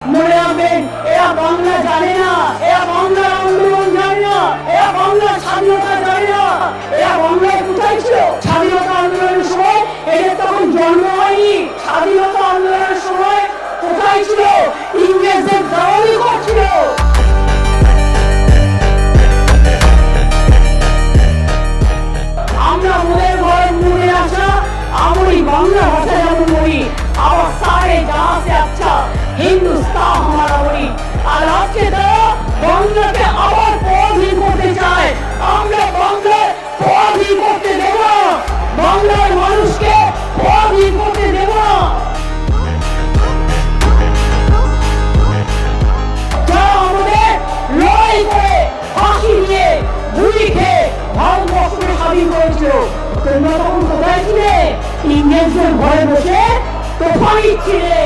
মনে রাখবেন, এরা বাংলা জানে না, এরা বাংলার আন্দোলন জানে না, এরা বাংলার স্বাধীনতা জানে না। এরা বাংলায় কোথায় ছিল স্বাধীনতা আন্দোলনের সময়? এদের তখন জন্ম হয়নি। স্বাধীনতা আন্দোলনের সময় কোথায় ছিল? ইংরেজদের দালালি করছিল। আমরা মোদের ঘরে মনে আসা আমরি বাংলা ভাষা যেমন মরি, আবার সারে जहां से अच्छा হিন্দুস্তান हमारा মরি। আর আজকে তারা বাংলাকে আবার পরাধীন করতে চায়। আমরা বাংলায় পরাধীন করতে দেব না, বাংলার মানুষকে পরাধীন করতে দেব না। যারা আমাদের লড়াই করে ফাঁসি দিয়ে গুলি খেয়ে ভারতবর্ষকে স্বাধীন করেছিল, তোমরা তখন কোথায় ছিলে? ইংরেজদের ঘরে বসে তোফা দিচ্ছিলে।